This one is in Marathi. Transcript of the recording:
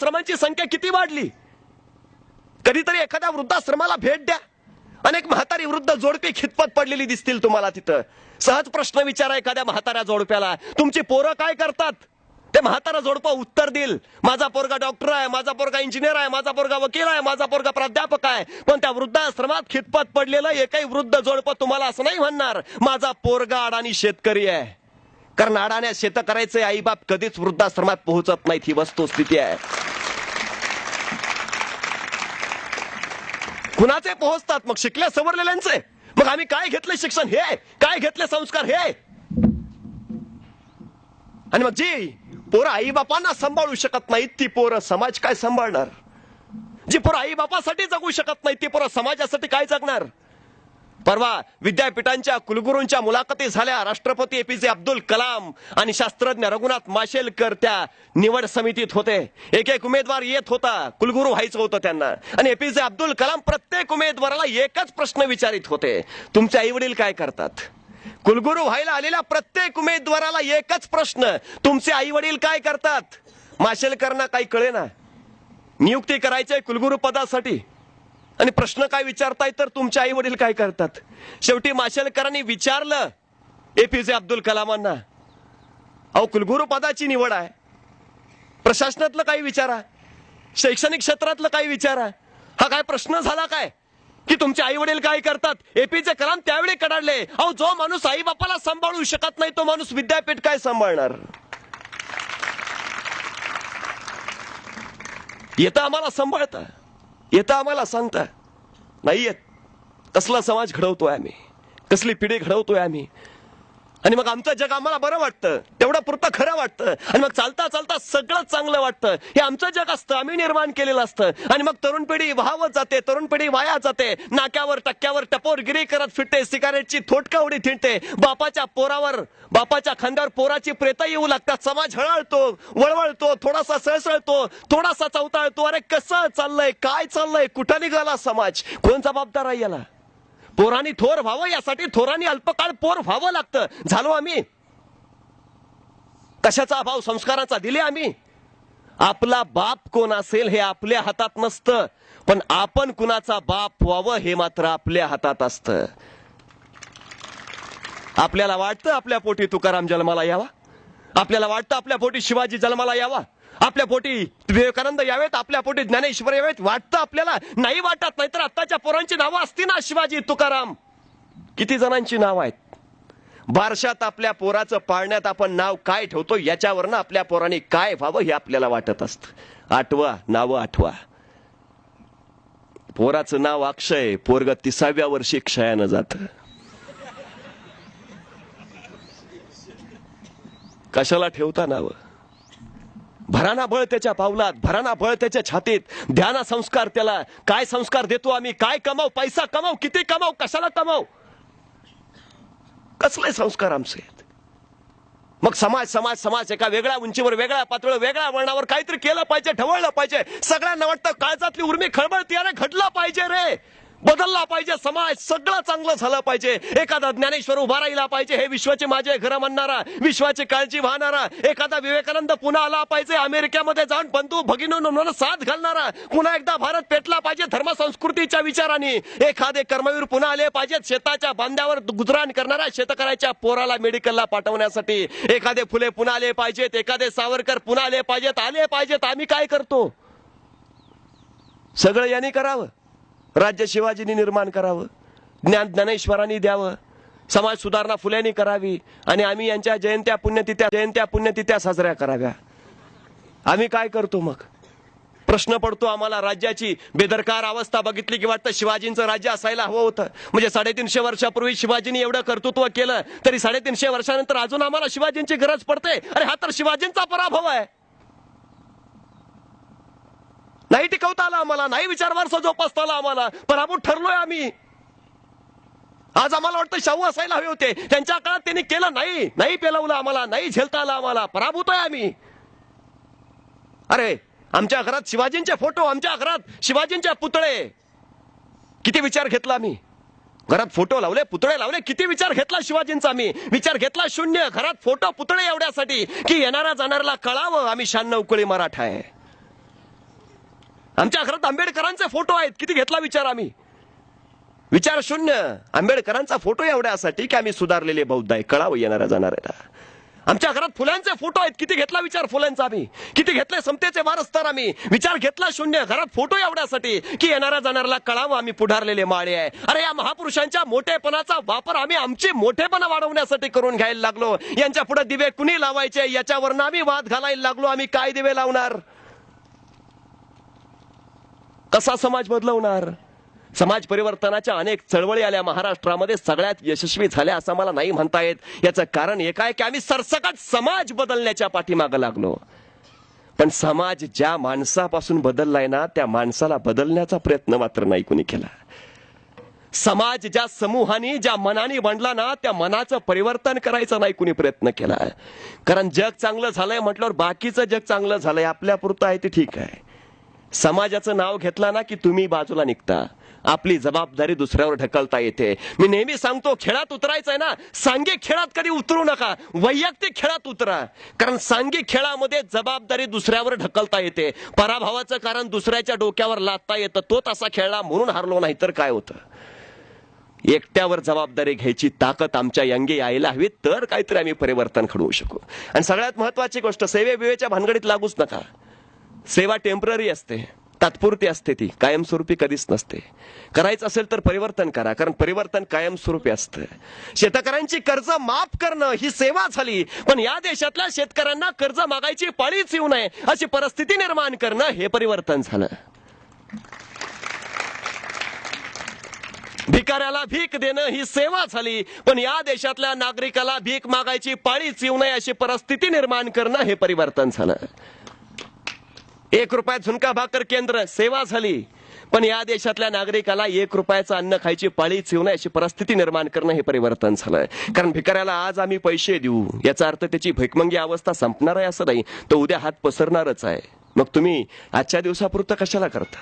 वृद्धाश्रमांची संख्या किती वाढली. कधीतरी एखाद्या वृद्धाश्रमाला भेट द्या. अनेक म्हातारी वृद्ध जोडपी खितपत पडलेली दिसतील तुम्हाला तिथं. सहज प्रश्न विचारा एखाद्या म्हाताऱ्या जोडप्याला, तुमची पोरं काय करतात. ते म्हातारा जोडपं उत्तर देईल, माझा पोरगा डॉक्टर आहे, माझा पोरगा इंजिनियर आहे, माझा पोरगा वकील आहे, माझा पोरगा प्राध्यापक आहे. पण त्या वृद्धाश्रमात खितपत पडलेलं एकही वृद्ध जोडपं तुम्हाला असं नाही म्हणणार माझा पोरगा अडाणी शेतकरी आहे. कारण अडाण्या शेत करायचे आईबाप कधीच वृद्धाश्रमात पोहोचत नाहीत, ही वस्तुस्थिती आहे. कुणाचे पोहोचतात मग? शिकल्या सवरलेल्यांचे. मग आम्ही काय घेतले शिक्षण हे, काय घेतले संस्कार हे. आणि मग जी पोरं आई बापांना सांभाळू शकत नाहीत ती पोरं समाज काय सांभाळणार. जी पोरं आई बापासाठी जगू शकत नाही ती पोरं समाजासाठी काय जगणार. परवा विद्यापीठांच्या कुलगुरूंच्या मुलाखती झाल्या. राष्ट्रपती एपीजे अब्दुल कलाम आणि शास्त्रज्ञ रघुनाथ माशेलकर त्या निवड समितीत होते. एक एक उमेदवार येत होता, कुलगुरू व्हायचं होतं त्यांना. आणि एपीजे अब्दुल कलाम प्रत्येक उमेदवाराला एकच प्रश्न विचारित होते, तुमचे आई वडील काय करतात. कुलगुरू व्हायला आलेल्या प्रत्येक उमेदवाराला एकच प्रश्न, तुमचे आई वडील काय करतात. माशेलकरांना काही कळेना. नियुक्ती करायचंय कुलगुरू पदासाठी आणि प्रश्न काय विचारताय तर तुमचे आई वडील काय करतात. शेवटी माशेलकरांनी विचारलं एपीजे अब्दुल कलामांना, अहो कुलगुरू पदाची निवड आहे, प्रशासनातलं काही विचारा, शैक्षणिक क्षेत्रातलं काही विचारा. हा काय प्रश्न झाला काय की तुमचे आई वडील काय करतात. एपीजे कलाम त्यावेळी कडाडले, अहो जो माणूस आई बापाला सांभाळू शकत नाही तो माणूस विद्यापीठ काय सांभाळणार. येतं आम्हाला सांभाळता, येतं आम्हाला सांगता, नाही येत. कसला समाज घडवतोय आम्ही, कसली पिढी घडवतोय आम्ही. आणि मग आमचं जग आम्हाला बरं वाटतं, तेवढं पुरतं खरं वाटतं. आणि मग चालता चालता सगळं चांगलं वाटतं. हे आमचं जग असतं, आम्ही निर्माण केलेलं असतं. आणि मग तरुण पिढी वाहवत जाते, तरुण पिढी वाया जाते. नाक्यावर टक्क्यावर टपोरगिरी करत फिरते, सिगारेटची थोटकावडी थिंडते. बापाच्या पोरावर, बापाच्या खांद्यावर पोराची प्रेत येऊ लागतात. समाज हळहळतो, वळवळतो, थोडासा सळसळतो, थोडासा चवताळतो. अरे कसं चाललंय, काय चाललंय, कुठं निघाला समाज, कोण जबाबदार आहे याला. पोरांनी थोर व्हावं यासाठी थोरांनी अल्पकाळ पोर व्हावं लागतं. झालो आम्ही. कशाचा अभाव संस्काराचा दिले आम्ही. आपला बाप कोण असेल हे आपल्या हातात नसतं, पण आपण कुणाचा बाप व्हावं हे मात्र आपल्या हातात असतं. आपल्याला वाटतं आपल्या पोटी तुकाराम जन्माला यावा, आपल्याला वाटतं आपल्या पोटी शिवाजी जन्माला यावा, आपल्या पोटी विवेकानंद यावेत, आपल्या पोटी ज्ञानेश्वर यावेत. वाटतं आपल्याला, नाही वाटत. नाहीतर आत्ताच्या पोरांची नावं असती ना, शिवाजी तुकाराम. किती जणांची नाव आहेत. बारशात आपल्या पोराचं पाळण्यात आपण नाव काय ठेवतो याच्यावरनं आपल्या पोरांनी काय व्हावं हे आपल्याला वाटत असतं. आठवा, नावं आठवा. पोराचं नाव अक्षय, पोरग 30व्या वर्षी क्षयानं जातं. कशाला ठेवता नावं. भराना बळ त्याच्या पावलात, भराना बळ त्याच्या छातीत, ध्याना संस्कार त्याला. काय संस्कार देतो आम्ही, काय कमाव, पैसा कमाव, किती कमाव, कशाला कमाव, कसले संस्कार आमचे. मग समाज समाज समाज एका वेगळ्या उंचीवर, वेगळ्या पातळीवर, वेगळ्या वळणावर काहीतरी केलं पाहिजे, ढवळलं पाहिजे. सगळ्यांना वाटतं काळजातली उर्मी खळबळती, अरे घडलं पाहिजे रे, बदलला पाहिजे समाज, सगळं चांगलं झालं पाहिजे. एखादा ज्ञानेश्वर उभा राहिला पाहिजे, हे विश्वाचे माझे घर म्हणणारा, विश्वाची काळजी वाहणारा. एखादा विवेकानंद पुन्हा आला पाहिजे, अमेरिकेमध्ये जाऊन बंधू भगिनींना साथ घालणारा. पुन्हा एकदा भारत पेटला पाहिजे धर्म संस्कृतीच्या विचाराने. एखादे कर्मवीर पुन्हा आले पाहिजेत, शेताच्या बांध्यावर गुजराण करणाऱ्या शेतकऱ्याच्या पोराला मेडिकलला पाठवण्यासाठी. एखादे फुले पुन्हा आले पाहिजेत, एखादे सावरकर पुन्हा आले पाहिजेत, आले पाहिजेत. आम्ही काय करतो, सगळं यांनी करावं. राज्य शिवाजींनी निर्माण करावं, ज्ञान ज्ञानेश्वरांनी द्यावं, समाज सुधारणा फुल्यांनी करावी आणि आम्ही यांच्या जयंत्या पुण्यतिथ्या साजऱ्या कराव्या. आम्ही काय करतो मग. प्रश्न पडतो आम्हाला. राज्याची बेदरकार अवस्था बघितली की वाटतं शिवाजींचं राज्य असायला हवं होतं. म्हणजे 350 वर्षापूर्वी शिवाजींनी एवढं कर्तृत्व केलं तरी 350 वर्षानंतर अजून आम्हाला शिवाजींची गरज पडते. अरे हा तर शिवाजींचा पराभव आहे. नाही टिकवता आला आम्हाला, नाही विचार वारसा जोपासता आला आम्हाला, पराभूत ठरलोय आम्ही. आज आम्हाला वाटतं शाहू असायला हवे होते, त्यांच्या काळात त्यांनी केलं नाही, नाही पेलवलं आम्हाला, नाही झेलता आला आम्हाला, पराभूत आहे आम्ही. अरे आमच्या घरात शिवाजींचे फोटो, आमच्या घरात शिवाजींचे पुतळे, किती विचार घेतला आम्ही. घरात फोटो लावले, पुतळे लावले, किती विचार घेतला शिवाजींचा आम्ही. विचार घेतला शून्य. घरात फोटो पुतळे एवढ्यासाठी की येणारा जाणाऱ्याला कळावं आम्ही 96 कुळी मराठा आहे. आमच्या घरात आंबेडकरांचे फोटो आहेत, किती घेतला विचार आम्ही? विचार शून्य. आंबेडकरांचा फोटो एवढ्यासाठी की आम्ही सुधारलेले बौद्ध आहे, कळावं येणाऱ्या जाणाऱ्याला. आमच्या घरात फुलांचे फोटो आहेत, किती घेतला विचार फुलांचा आम्ही? किती घेतले समतेचे वारसदार आम्ही? विचार घेतला शून्य. घरात फोटो एवढ्यासाठी की येणाऱ्या जाणाऱ्याला कळावं आम्ही पुढारलेले माळे आहे. अरे या महापुरुषांच्या मोठेपणाचा वापर आम्ही आमची मोठेपणा वाढवण्यासाठी करून घ्यायला लागलो. यांच्या पुढे दिवे कुणी लावायचे याच्यावर आम्ही वाद घालायला लागलो. आम्ही काय दिवे लावणार? कसा समाज बदलवणार? समाज परिवर्तनाच्या अनेक चळवळी आल्या महाराष्ट्रामध्ये, सगळ्यात यशस्वी झाल्या असं मला नाही म्हणता येत. याचं कारण एक आहे की आम्ही सरसकट समाज बदलण्याच्या पाठीमागे लागलो. पण समाज ज्या माणसापासून बदललाय ना, त्या माणसाला बदलण्याचा प्रयत्न मात्र नाही कुणी केला. समाज ज्या समूहाने ज्या मनाने बनला ना, त्या मनाचं परिवर्तन करायचा नाही कुणी प्रयत्न केला. कारण जग चांगलं झालंय म्हटल्यावर बाकीचं जग चांगलं झालंय, आपल्यापुरतं आहे ते ठीक आहे. समाजाचं नाव घेतला ना की तुम्ही बाजूला निघता. आपली जबाबदारी दुसऱ्यावर ढकलता येते. मी नेहमी सांगतो, खेळात उतरायचंय ना, सांघिक खेळात कधी उतरू नका, वैयक्तिक खेळात उतरा. कारण सांघिक खेळामध्ये जबाबदारी दुसऱ्यावर ढकलता येते. पराभवाचं कारण दुसऱ्याच्या डोक्यावर लादता येतं. तो तसा खेळला म्हणून हारलो, नाही तर काय होतं? एकट्यावर जबाबदारी घ्यायची ताकद आमच्या यंगे यायला हवी, तर काहीतरी आम्ही परिवर्तन घडवू शकू. आणि सगळ्यात महत्वाची गोष्ट, सेवेच्या भानगडीत लागूच नका. सेवा टेम्पररी असते, तात्पुरती असते, ती कायमस्वरूपी कधीच नसते. करायचं असेल तर परिवर्तन करा, कारण परिवर्तन कायमस्वरूपी असतं. शेतकऱ्यांची कर्ज माफ करणं ही सेवा झाली, पण या देशातल्या शेतकऱ्यांना कर्ज मागायची पाळीच येऊ नये अशी परिस्थिती निर्माण करणं हे परिवर्तन झालं. भिकाऱ्याला भीक देणं ही सेवा झाली, पण या देशातल्या नागरिकाला भीक मागायची पाळीच येऊ नये अशी परिस्थिती निर्माण करणं हे परिवर्तन झालं. 1 रुपया झुणका भाकर केंद्र सेवा झाली, पण या देशातल्या नागरिकाला 1 रुपयाचं अन्न खायची पाळीच येऊ नये अशी परिस्थिती निर्माण करणं हे परिवर्तन झालंय. कारण भिकाऱ्याला आज आम्ही पैसे देऊ याचा अर्थ त्याची भिकमंगी अवस्था संपणार आहे असं नाही, तो उद्या हात पसरणारच आहे. मग तुम्ही आजच्या दिवसापुरतं कशाला करता?